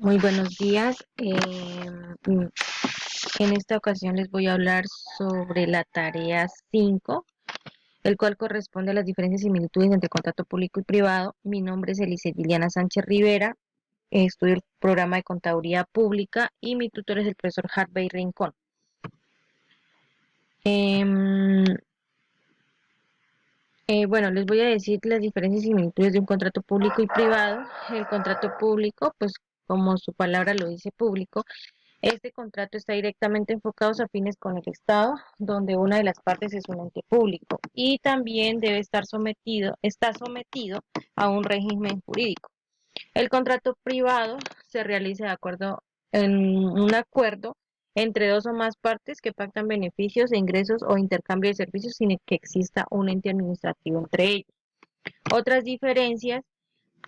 Muy buenos días. En esta ocasión les voy a hablar sobre la tarea 5, el cual corresponde a las diferencias y similitudes entre contrato público y privado. Mi nombre es Elise Liliana Sánchez Rivera, estudio el programa de Contaduría Pública y mi tutor es el profesor Harvey Rincón. Em, bueno, les voy a decir las diferencias y similitudes de un contrato público y privado. El contrato público, pues como su palabra lo dice, público. Este contrato está directamente enfocado a fines con el Estado, donde una de las partes es un ente público y también debe está sometido a un régimen jurídico. El contrato privado se realiza de acuerdo en un acuerdo entre dos o más partes que pactan beneficios e ingresos o intercambio de servicios sin que exista un ente administrativo entre ellos. Otras diferencias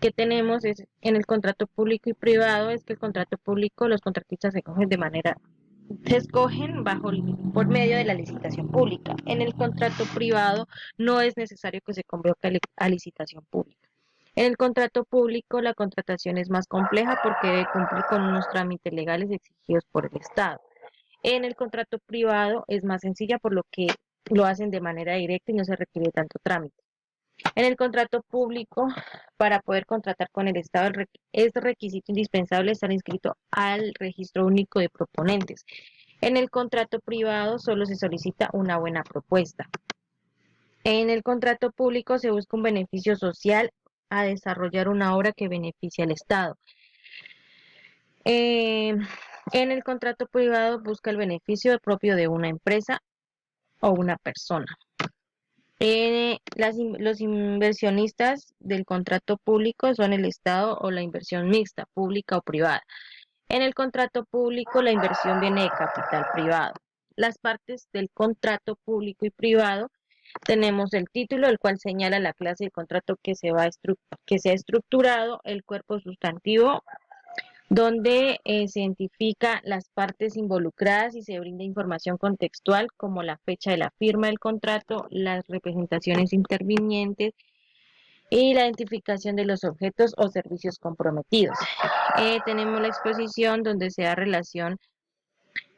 que tenemos es en el contrato público y privado es que el contrato público los contratistas se escogen por medio de la licitación pública. En el contrato privado no es necesario que se convoque a licitación pública. En el contrato público la contratación es más compleja porque debe cumplir con unos trámites legales exigidos por el Estado. En el contrato privado es más sencilla por lo que lo hacen de manera directa y no se requiere tanto trámite. En el contrato público, para poder contratar con el Estado, es requisito indispensable estar inscrito al registro único de proponentes. En el contrato privado solo se solicita una buena propuesta. En el contrato público se busca un beneficio social a desarrollar una obra que beneficie al Estado. Eh, en el contrato privado busca el beneficio propio de una empresa o una persona. Los inversionistas del contrato público son el Estado o la inversión mixta, pública o privada. En el contrato público la inversión viene de capital privado. Las partes del contrato público y privado tenemos el título, el cual señala la clase de contrato que se ha estructurado, el cuerpo sustantivo, donde se identifica las partes involucradas y se brinda información contextual como la fecha de la firma del contrato, las representaciones intervinientes y la identificación de los objetos o servicios comprometidos. Tenemos la exposición donde se da relación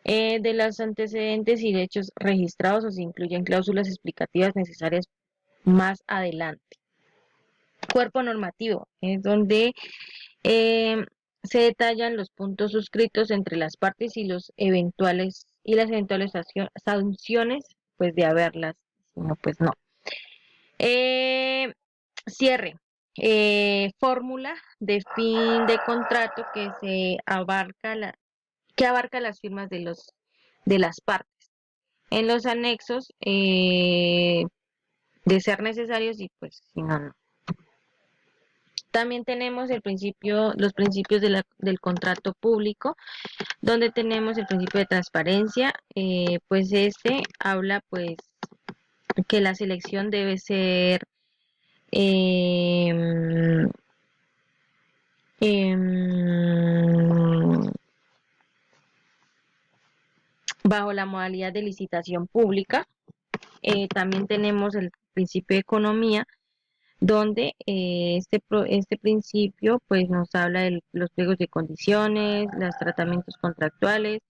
de los antecedentes y de hechos registrados o se incluyen cláusulas explicativas necesarias más adelante. Cuerpo normativo, es donde eh, se detallan los puntos suscritos entre las partes y las eventuales sanciones, pues de haberlas, si no, pues no. Eh, Cierre. Fórmula de fin de contrato que abarca las firmas de las partes. En los anexos, de ser necesarios y pues si no, no. También tenemos los principios del contrato público, donde tenemos el principio de transparencia, pues este habla pues que la selección debe ser eh, eh, bajo la modalidad de licitación pública. También tenemos el principio de economía, donde este principio pues nos habla de los pliegos de condiciones, los tratamientos contractuales.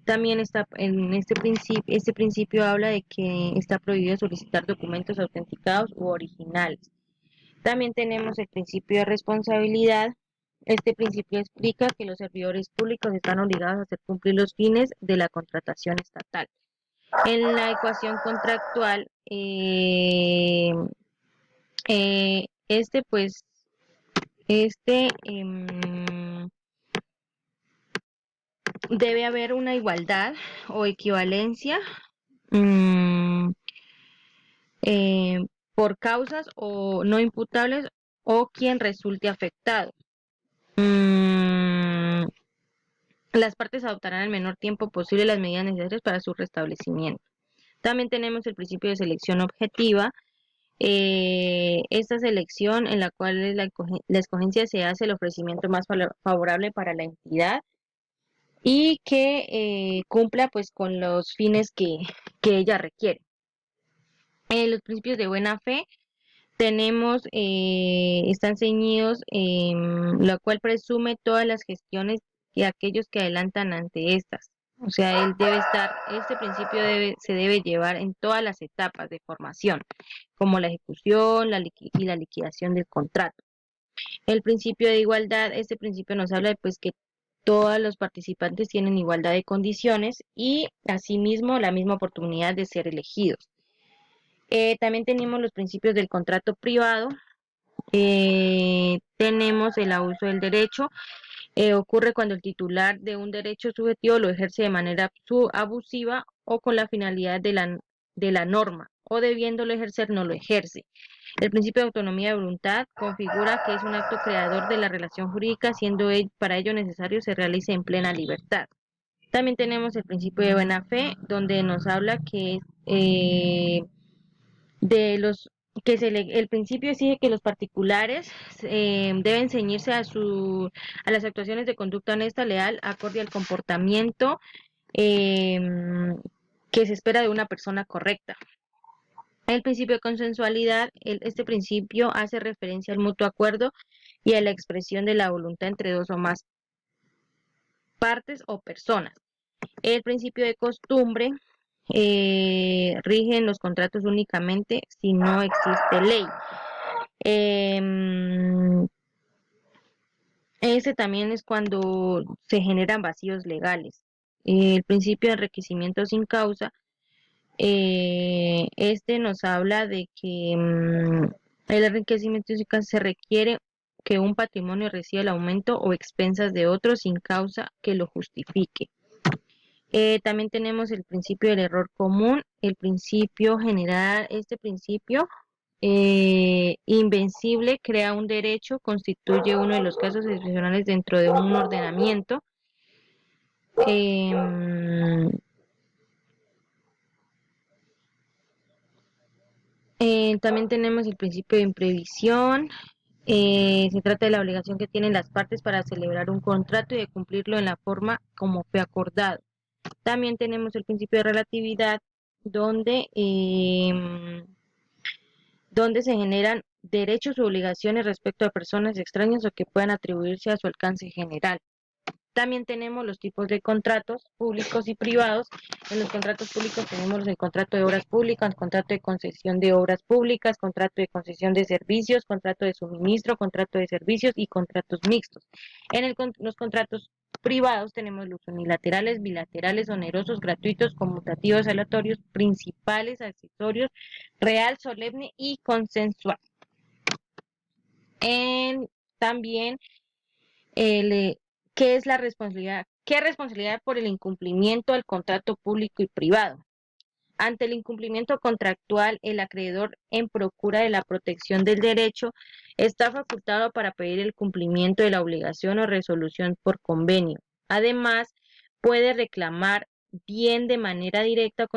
También está en este principio habla de que está prohibido solicitar documentos autenticados u originales. También tenemos el principio de responsabilidad. Este principio explica que los servidores públicos están obligados a hacer cumplir los fines de la contratación estatal. En la ecuación contractual, este pues, este debe haber una igualdad o equivalencia mmm, eh, por causas o no imputables o quien resulte afectado. Mm, las partes adoptarán en el menor tiempo posible las medidas necesarias para su restablecimiento. También tenemos el principio de selección objetiva. Esta selección en la cual la escogencia se hace el ofrecimiento más favorable para la entidad y que cumpla pues con los fines que ella requiere. Los principios de buena fe Tenemos, están ceñidos, lo cual presume todas las gestiones y aquellos que adelantan ante estas. O sea, este principio se debe llevar en todas las etapas de formación, como la ejecución y la liquidación del contrato. El principio de igualdad, este principio nos habla de pues que todos los participantes tienen igualdad de condiciones y asimismo la misma oportunidad de ser elegidos. También tenemos los principios del contrato privado, tenemos el abuso del derecho. Ocurre cuando el titular de un derecho subjetivo lo ejerce de manera abusiva o con la finalidad de la norma, o debiéndolo ejercer no lo ejerce. El principio de autonomía de voluntad configura que es un acto creador de la relación jurídica, siendo para ello necesario se realice en plena libertad. También tenemos el principio de buena fe, donde nos habla que de los el principio exige que los particulares deben ceñirse a las actuaciones de conducta honesta, leal, acorde al comportamiento eh, que se espera de una persona correcta. El principio de consensualidad, este principio hace referencia al mutuo acuerdo y a la expresión de la voluntad entre dos o más partes o personas. El principio de costumbre rige en los contratos únicamente si no existe ley. Ese también es cuando se generan vacíos legales. El principio de enriquecimiento sin causa, este nos habla de que el enriquecimiento sin causa se requiere que un patrimonio reciba el aumento o expensas de otro sin causa que lo justifique. También tenemos el principio del error común, el principio general, este principio invencible crea un derecho, constituye uno de los casos excepcionales dentro de un ordenamiento. Eh, También tenemos el principio de imprevisión. Se trata de la obligación que tienen las partes para celebrar un contrato y de cumplirlo en la forma como fue acordado. También tenemos el principio de relatividad, donde donde se generan derechos u obligaciones respecto a personas extrañas o que puedan atribuirse a su alcance general. También tenemos los tipos de contratos públicos y privados. En los contratos públicos tenemos el contrato de obras públicas, contrato de concesión de obras públicas, contrato de concesión de servicios, contrato de suministro, contrato de servicios y contratos mixtos. Los contratos privados tenemos los unilaterales, bilaterales, onerosos, gratuitos, conmutativos, aleatorios, principales, accesorios, real, solemne y consensual. También el, ¿qué es la responsabilidad? ¿Qué responsabilidad por el incumplimiento del contrato público y privado? Ante el incumplimiento contractual, el acreedor, en procura de la protección del derecho, está facultado para pedir el cumplimiento de la obligación o resolución por convenio. Además, puede reclamar bien de manera directa o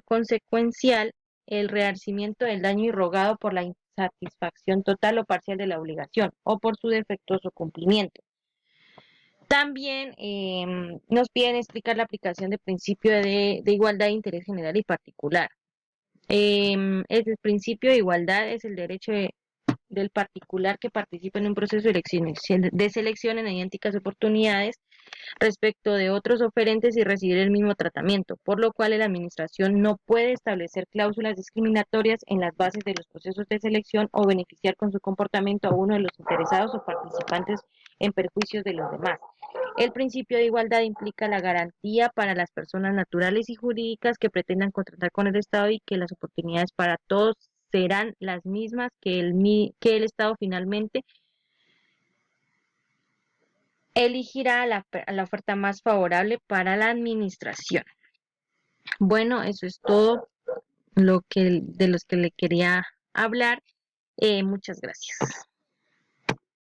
consecuencial el resarcimiento del daño irrogado por la insatisfacción total o parcial de la obligación o por su defectuoso cumplimiento. También nos piden explicar la aplicación del principio de igualdad de interés general y particular. El principio de igualdad es el derecho del particular que participa en un proceso de selección en idénticas oportunidades respecto de otros oferentes y recibir el mismo tratamiento, por lo cual la Administración no puede establecer cláusulas discriminatorias en las bases de los procesos de selección o beneficiar con su comportamiento a uno de los interesados o participantes en perjuicios de los demás. El principio de igualdad implica la garantía para las personas naturales y jurídicas que pretendan contratar con el Estado y que las oportunidades para todos serán las mismas que el Estado finalmente elegirá a la oferta más favorable para la administración. Bueno, eso es todo de los que le quería hablar. Muchas gracias.